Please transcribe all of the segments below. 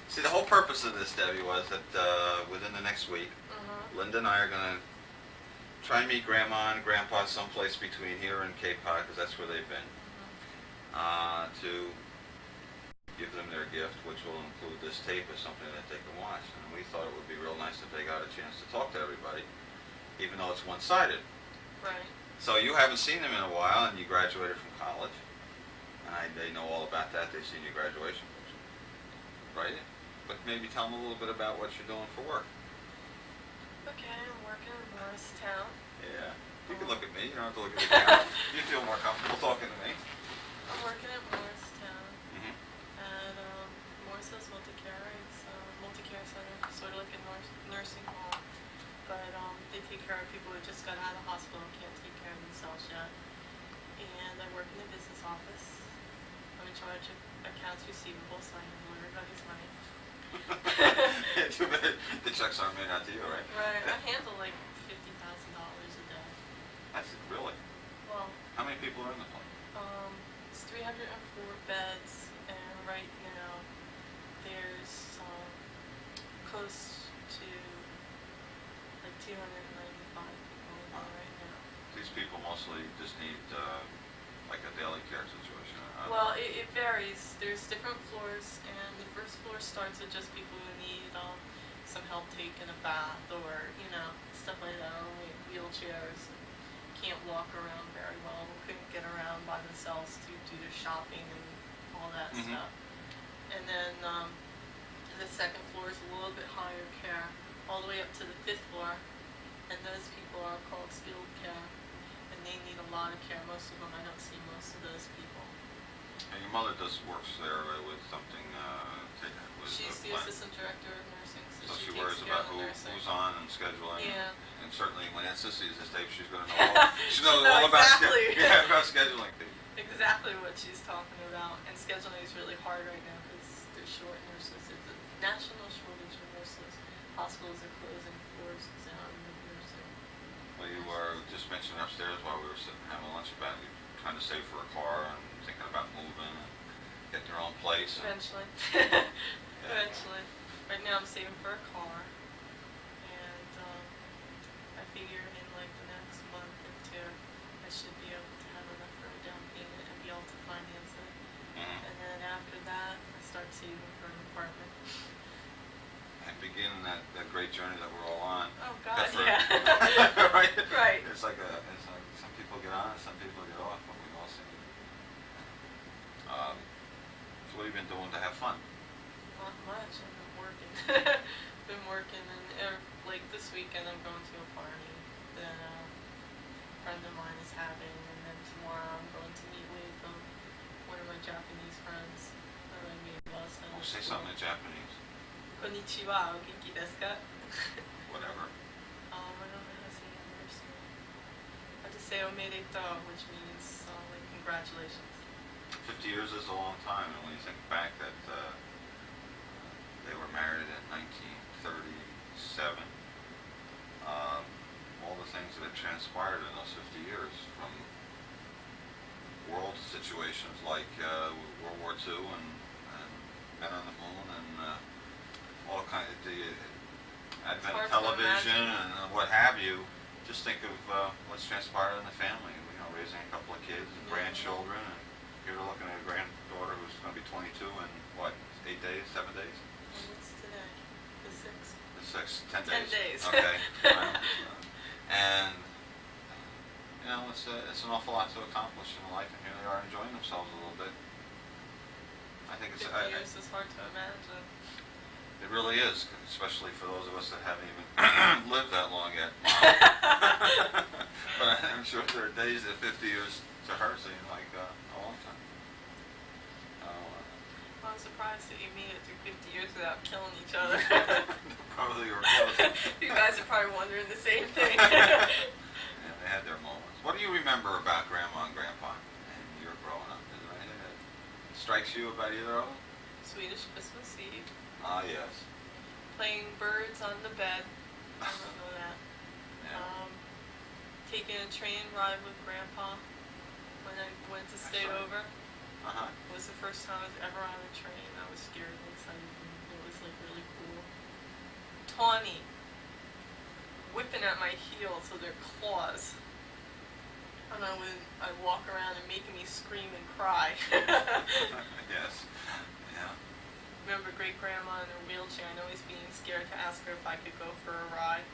See, the whole purpose of this, Debbie, was that within the next week, Linda and I are going to try and meet Grandma and Grandpa someplace between here and Cape Cod, because that's where they've been, to give them their gift, which will include this tape as something that they can watch. And we thought it would be real nice if they got a chance to talk to everybody, even though it's one-sided. Right. So you haven't seen them in a while, and you graduated from college. And they know all about that. They've seen your graduation picture. Right? But maybe tell them a little bit about what you're doing for work. Okay, I'm working in Morristown. Yeah. You can look at me. You don't have to look at the camera. You feel more comfortable talking to me. I'm working at Morristown. At Morristown's Multicare. It's a multi-care center, sort of like a nursing home. But they take care of people who just got out of the hospital and can't take care of themselves yet. And I work in the business office. I'm in charge of accounts receivable, so I handle everybody's money. Yeah, too bad the checks aren't made out to you, right? Right. I handle like $50,000 a day. That's it, really? Well, how many people are in the place? it's 304 beds, and right now there's close to like 295 people in there right now. These people mostly just need like a daily care situation. Well, it varies. There's different floors, and the first floor starts with just people who need some help taking a bath or, you know, stuff like that, or wheelchairs, can't walk around very well, couldn't get around by themselves to do their shopping and all that stuff. And then the second floor is a little bit higher care, all the way up to the 5th floor, and those people are called skilled care, and they need a lot of care. Most of them, I don't see most of those people. And your mother works there with something. She's the assistant director of nursing, so she takes worries care about of the nursing. who's on and scheduling. Yeah. And certainly when Aunt Sissy is this tape, she's going to know all, she knows all about about scheduling people. Exactly what she's talking about. And scheduling is really hard right now because there's short nurses. There's a national shortage of nurses. Hospitals are closing floors down in nursing. Well, you were just mentioning upstairs while we were sitting having lunch about you trying to save for a car and thinking about moving and getting your own place. Eventually. Eventually. Right now I'm saving for a car, and I figure in like the next month or two I should be able to have enough for a down payment and be able to finance it. And then after that I start saving for an apartment. And begin that great journey that we're all on. Oh God, Right? Right. It's like some people get on and some people get off, but we all seem to. So what have you been doing to have fun? Not much. I've been working. Been working, and like this weekend I'm going to a party that a friend of mine is having, and then tomorrow I'm going to meet with one of my Japanese friends that I made last time. Oh, say something in Japanese. Konnichiwa, o genki desu ka? Whatever. I don't know how to say anniversary. I just say omedetou, which means like congratulations. 50 years is a long time, and when you think back that they were married in 1937, all the things that have transpired in those 50 years, from world situations like World War II and Men on the Moon and all kinds of the advent of television and what have you. Just think of what's transpired in the family. You know, raising a couple of kids and grandchildren, and here we're looking at a granddaughter who's going to be 22 in what, 8 days, 7 days? What's today? The 6th? The 6th, 10 days. 10 days. Okay. Right. And you know, it's an awful lot to accomplish in life, and here they are enjoying themselves a little bit. I think it's 50 years is hard to imagine. It really is, especially for those of us that haven't even lived that long yet. But I'm sure there are days that 50 years to her seem like a long time. Well, I'm surprised that you made it through 50 years without killing each other. Probably were close. You guys are probably wondering the same thing. Yeah, they had their moments. What do you remember about Grandma and Grandpa and your growing up? Is there anything that strikes you about either of them? Swedish Christmas Eve. Ah, yes. Playing birds on the bed. I don't know that. Yeah. Taking a train ride with Grandpa when I went to stay over. It was the first time I was ever on a train. I was scared and excited, and it was like really cool. Tawny, whipping at my heels with their claws. And I'd walk around and making me scream and cry. Yes. Yeah. Remember great grandma in her wheelchair and always being scared to ask her if I could go for a ride.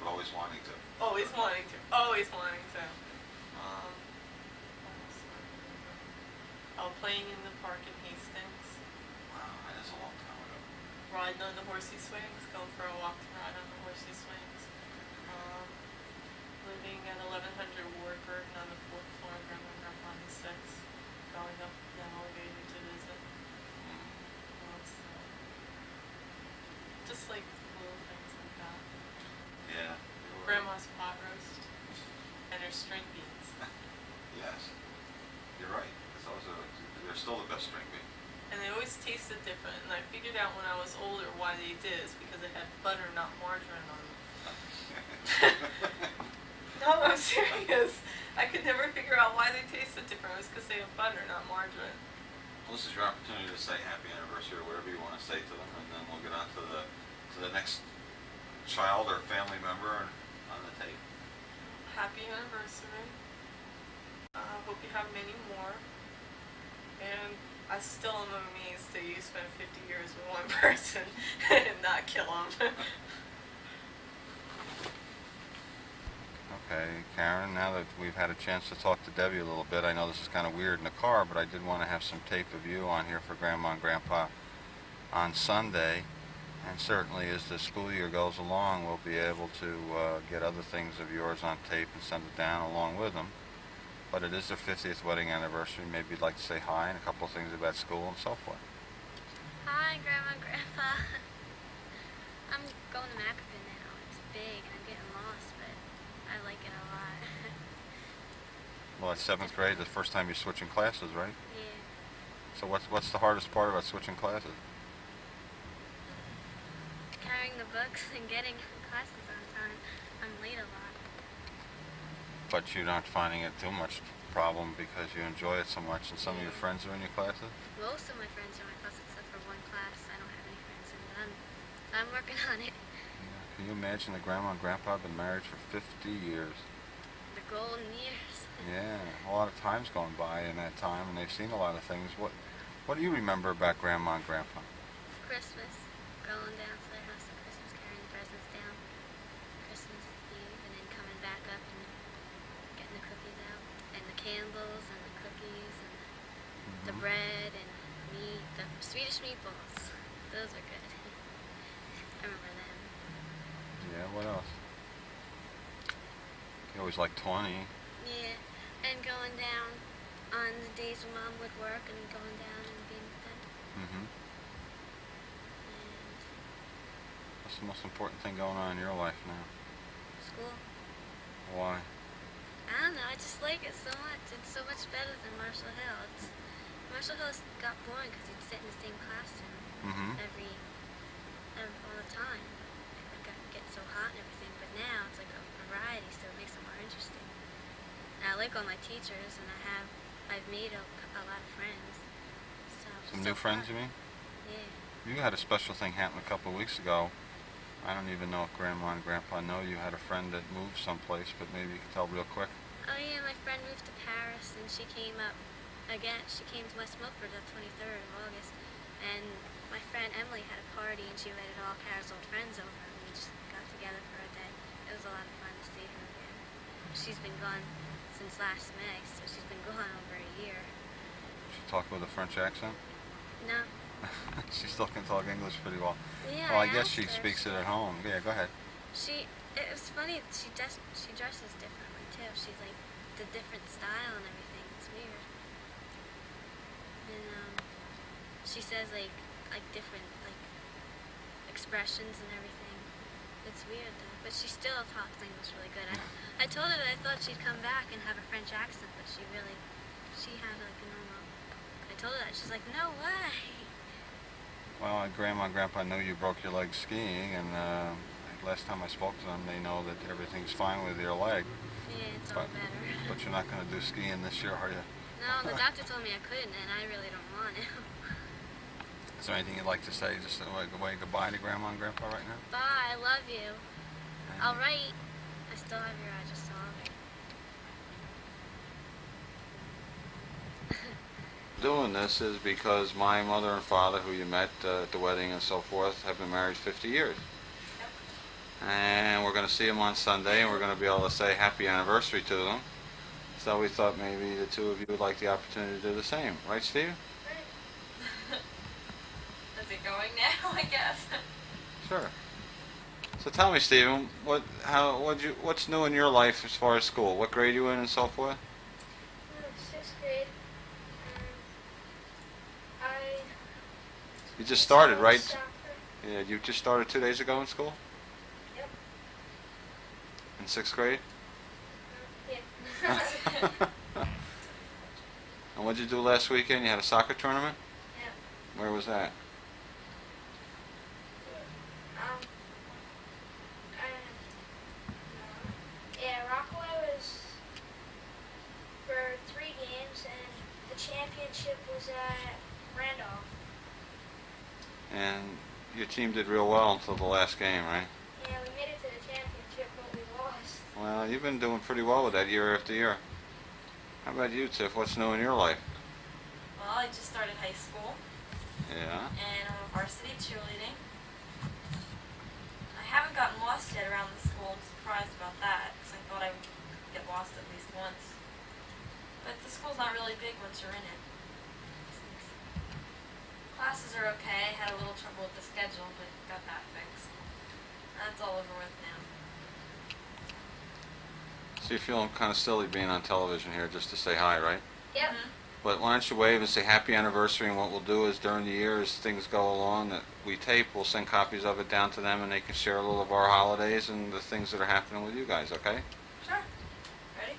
But always wanting to. Always wanting to. Always wanting to. What else do I remember? Oh, playing in the park in Hastings. Wow, that's a long time ago. Riding on the horsey swings. Go for a walk to ride on the horsey swings. Living at 1100 Warburton on the 4th floor and Grandma and Grandpa on the 6th. Going up the elevator to visit. Just like little things like that. Yeah. Grandma's pot roast and her string beans. Yes. You're right. They're still the best string beans. And they always tasted different. And I figured out when I was older why they did. It's because they had butter, not margarine on them. No, I'm serious. I could never figure out why they tasted different. It was because they have butter, not margarine. Well, this is your opportunity to say happy anniversary or whatever you want to say to them, and then we'll get on to the next child or family member on the tape. Happy anniversary. Hope you have many more. And I still am amazed that you spent 50 years with one person and not kill him. Okay, Karen, now that we've had a chance to talk to Debbie a little bit, I know this is kind of weird in the car, but I did want to have some tape of you on here for Grandma and Grandpa on Sunday. And certainly as the school year goes along, we'll be able to get other things of yours on tape and send it down along with them. But it is their 50th wedding anniversary. Maybe you'd like to say hi and a couple of things about school and so forth. Hi, Grandma and Grandpa. I'm going to Macapin now. It's big and I'm getting lost, but I like it a lot. Well, it's 7th grade, the first time you're switching classes, right? Yeah. So what's the hardest part about switching classes? Carrying the books and getting classes on time. I'm late a lot. But you're not finding it too much problem because you enjoy it so much, and some of your friends are in your classes? Most of my friends are in my class except for one class. I don't have any friends in it. I'm working on it. Yeah. Can you imagine that Grandma and Grandpa have been married for 50 years? The golden years. Yeah, a lot of time's gone by in that time, and they've seen a lot of things. What do you remember about Grandma and Grandpa? Christmas. Going down to their house at Christmas, carrying presents down Christmas Eve, and then coming back up and getting the cookies out, and the candles, and the cookies, and the bread, and meat, the Swedish meatballs. Those are good. I remember them. Yeah, what else? You always liked Tawny. Yeah, and going down on the days when Mom would work, and going down and being with them. Mm-hmm. And What's the most important thing going on in your life now? school. Why? I don't know, I just like it so much. It's so much better than Marshall Hill. Marshall Hill got boring because you'd sit in the same classroom Mm-hmm. all the time. It got get so hot and everything, but now it's like a variety, so it makes it more interesting. And I like all my teachers, and I've made a lot of friends. Some new friends, you mean? Yeah. You had a special thing happen a couple of weeks ago. I don't even know if Grandma and Grandpa know you had a friend that moved someplace, but maybe you can tell real quick. Oh yeah, my friend moved to Paris, and she came up again. She came to West Milford on 23rd of August, and my friend Emily had a party, and she invited all Kara's old friends over, and we just got together for a day. It was a lot of fun to see her again. She's been gone since last May, so she's been gone over a year. She talked with a French accent? No. She still can talk English pretty well. Yeah. Well, I guess asked she her. speaks it at home. Yeah, go ahead. It was funny. She dresses differently too. She's like the different style and everything. It's weird. And she says like different like expressions and everything. It's weird though. But she still talks English really good. I told her that I thought she'd come back and have a French accent, but she had like a normal. I told her that. She's like, no way. Well, Grandma and Grandpa know you broke your leg skiing, and last time I spoke to them, they know that everything's fine with your leg. Yeah, it's all better. But you're not going to do skiing this year, are you? No, the doctor told me I couldn't, and I really don't want to. Is there anything you'd like to say, just a way goodbye to Grandma and Grandpa right now? Bye, I love you. I'll write. I still have your address, so I'll write. Doing this is because my mother and father, who you met at the wedding and so forth, have been married 50 years. And we're going to see them on Sunday, and we're going to be able to say happy anniversary to them. So we thought maybe the two of you would like the opportunity to do the same. Right, Steve? Right. Is it going now, I guess? Sure. So tell me, Stephen, what's new in your life as far as school? What grade you in and so forth? 6th grade. I You just started, right? soccer. Yeah, you just started 2 days ago in school? Yep. In 6th grade? Yeah. And what did you do last weekend? You had a soccer tournament? Yeah. Where was that? Yeah, Rockaway was for 3 games, and the championship was at Randolph. And your team did real well until the last game, right? Yeah, we made it to the championship, but we lost. Well, you've been doing pretty well with that year after year. How about you, Tiff? What's new in your life? Well, I just started high school, Yeah. and I'm a varsity cheerleading. I haven't gotten lost yet around the school. I'm surprised about that, because I thought I would get lost at least once. But the school's not really big once you're in it. Classes are okay. I had a little trouble with the schedule, but got that fixed. That's all over with now. So you're feeling kind of silly being on television here just to say hi, right? Yep. Mhm. But why don't you wave and say happy anniversary, and what we'll do is during the year as things go along that we tape, we'll send copies of it down to them and they can share a little of our holidays and the things that are happening with you guys, okay? Sure. Ready?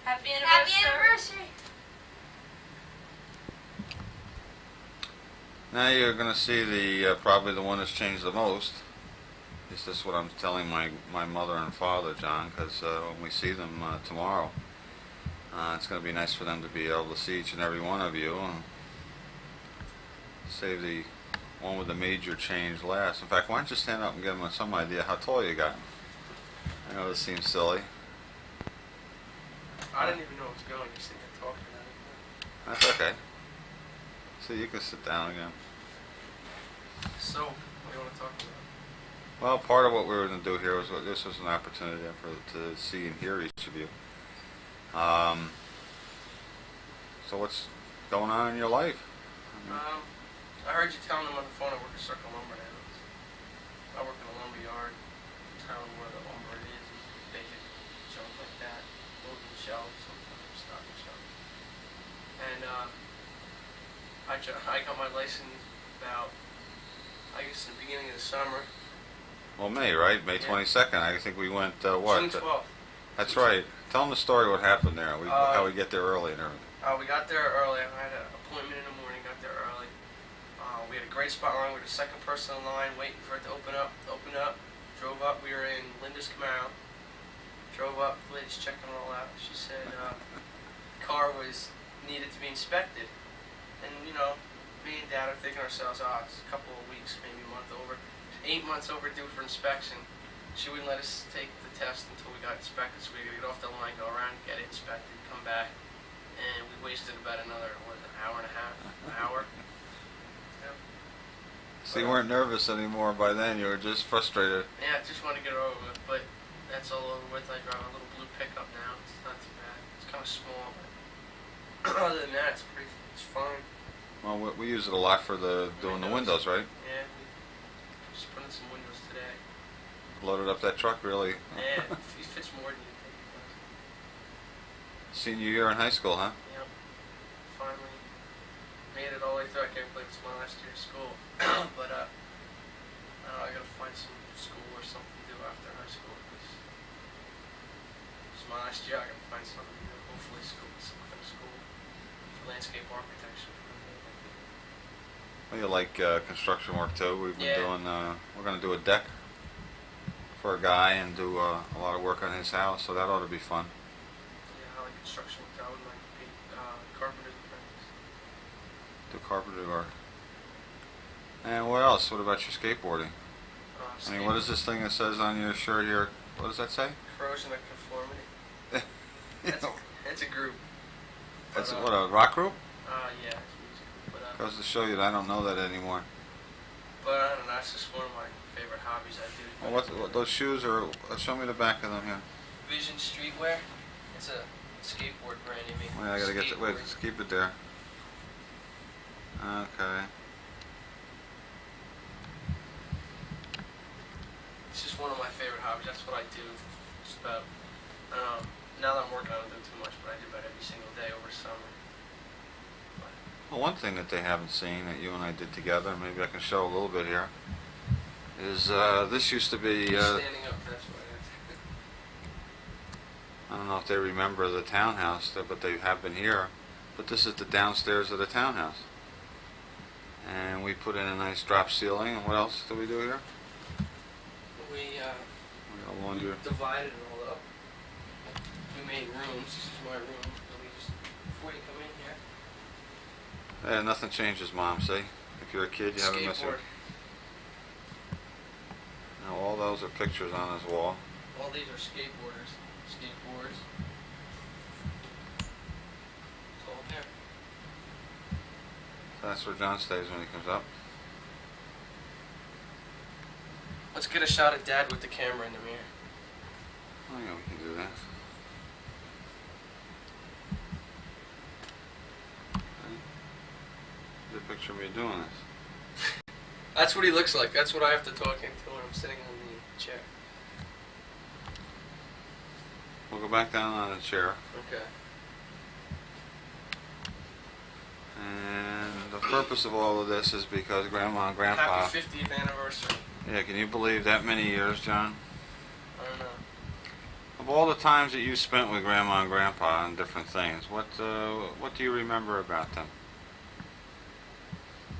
Happy Happy anniversary. anniversary! Now you're going to see the probably the one that's changed the most. Is this what I'm telling my mother and father, John, because when we see them tomorrow, it's going to be nice for them to be able to see each and every one of you. And save the one with the major change last. In fact, why don't you stand up and give them some idea how tall you got? I know this seems silly. I didn't even know it was going. You're sitting there talking about it. That's okay. So you can sit down again. So, what do you want to talk about? Well, part of what we were going to do here was this was an opportunity to see and hear each of you. So what's going on in your life? I heard you telling them on the phone I work at Circle Lumber now. I work in a lumber yard, telling them where the lumber is, and basic junk like that, moving shelves, sometimes stocking shelves. And I got my license about, I guess, in the beginning of the summer. Well, May, right? May Yeah. 22nd. I think we went, what? June 12th. That's right. Tell them the story what happened there. How we get there early and everything. We got there early. I had an appointment in the morning, got there early. We had a great spot line. We were the second person in line, waiting for it to open up. Drove up. We were in Linda's Camaro. Drove up. The lady's checking it all out. She said the car needed to be inspected. And, you know, me and Dad are thinking to ourselves, it's a couple of weeks, maybe a month over. 8 months overdue for inspection. She wouldn't let us take the test until we got inspected, so we had to get off the line, go around, get it inspected, come back. And we wasted about another, an hour and a half, an hour. Yep. So you weren't nervous anymore by then. You were just frustrated. Yeah, I just want to get it over with, but that's all over with. I drive a little blue pickup now. It's not too bad. It's kind of small, but other than that, it's fine. Well, we use it a lot for doing the windows, right? Yeah, we just put in some windows today. Loaded up that truck, really. Yeah, it fits more than you think it does. Senior year in high school, huh? Yep. Finally made it all the way through. I can't believe it's my last year of school. But I don't know, I gotta find some school or something to do after high school. It's my last year. I gotta find something to do. Hopefully some kind of school for landscape architecture. Well, you like construction work too. We've been Yeah. doing. We're going to do a deck for a guy and do a lot of work on his house, so that ought to be fun. Yeah, I like construction work. I would like to be. I The carpenter work. And what else? What about your skateboarding? I mean, what is this thing that says on your shirt here? What does that say? Corrosion of conformity. You know, It's a group. that's But, what, a rock group? Yeah, it's music. Goes to show you that I don't know that anymore. But I don't know, that's just one of my favorite hobbies I do. Well, what those shoes are? Show me the back of them here. Vision Streetwear. It's a skateboard brand, you mean? Wait, I gotta get to, wait, Skateboard. just keep it there. Okay. It's just one of my favorite hobbies. That's what I do. Just about. Now that I'm working, I don't do too much, but I do about every single day over summer. Well, one thing that they haven't seen that you and I did together, maybe I can show a little bit here, is this used to be. Standing up, that's what it is. I don't know if they remember the townhouse, but they have been here. But this is the downstairs of the townhouse. And we put in a nice drop ceiling. And what else do we do here? We We got laundry. divided it all up. We made rooms. This is my room. And we just, before you come in here, Yeah, nothing changes, Mom. See, if you're a kid, you haven't missed it. skateboard. Now all those are pictures on this wall. All these are skateboarders. Skateboards. It's all there. That's where John stays when he comes up. Let's get a shot of Dad with the camera in the mirror. Oh yeah, we can do that. Okay. Get a picture of me doing this. That's what he looks like. That's what I have to talk into when I'm sitting on the chair. We'll go back down on the chair. Okay. And the purpose of all of this is because Grandma and Grandpa... Happy 50th anniversary. Yeah, can you believe that many years, John? I don't know. Of all the times that you spent with Grandma and Grandpa on different things, what do you remember about them?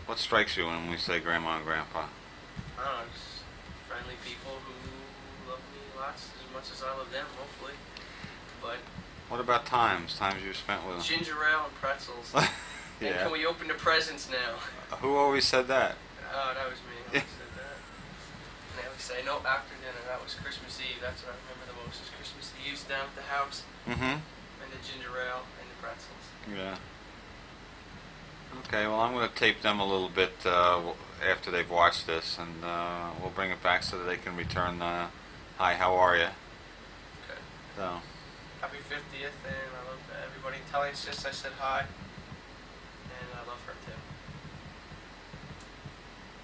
What strikes you when we say Grandma and Grandpa? I don't know, just friendly people who love me lots as much as I love them, hopefully. But What about times you spent with them? ginger ale and pretzels. And Yeah. can we open the presents now? Who always said that? Oh, that was me. I always said that. And they would say, no, after dinner. That was Christmas Eve. That's what I remember the most is Christmas Eve down at the house. Mm-hmm. And the ginger ale and the pretzels. Yeah. Okay, well, I'm going to tape them a little bit after they've watched this, and we'll bring it back so that they can return hi, how are you? Okay. So, Happy 50th, and I love everybody. Telling sis I said hi. And I love her too.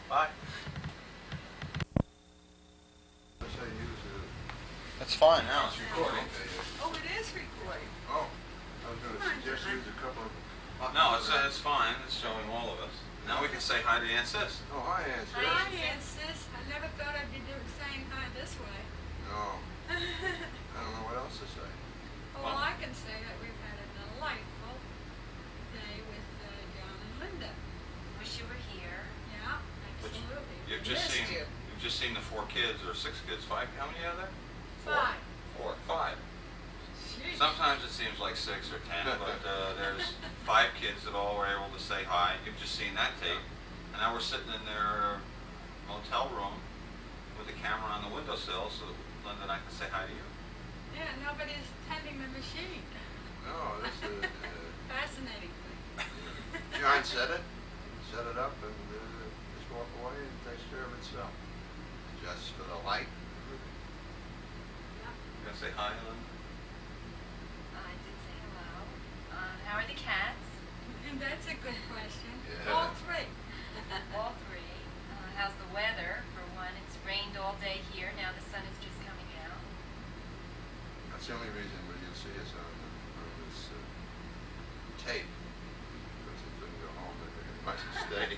Bye. it's fine now, it's recording. Oh, it is recording. Oh, I was going to suggest use a couple of... No, it's fine, it's showing all of us. Now we can say hi to Aunt Sis. Oh, hi, Aunt Sis. Hi, Aunt Sis. I never thought I'd be saying hi this way. No, I don't know what else to say. Well, I can say that we've had a delightful day with John and Linda. Wish you were here. Yeah, absolutely. You've Missed you. you've just seen the 4 kids, or 6 kids, 5, how many are there? 5. 4, 5. Jeez. Sometimes it seems like 6 or 10, but there's 5 kids that all were able to say hi. You've just seen that tape. And now we're sitting in their motel room with the camera on the windowsill so that Linda and I can say hi to you. Yeah, nobody's tending the machine. No, this is... Fascinating thing. John set it up, and just walk away and it takes care of itself. Just for the light. Yeah. You gonna say hi, Linda? I did say hello. How are the cats? And that's a good question. Yeah. All 3. All 3. How's the weather? For one, it's rained all day here. Now the sun is just coming out. That's the only reason where you'll see us on this tape. Because he couldn't go home, but he might stay.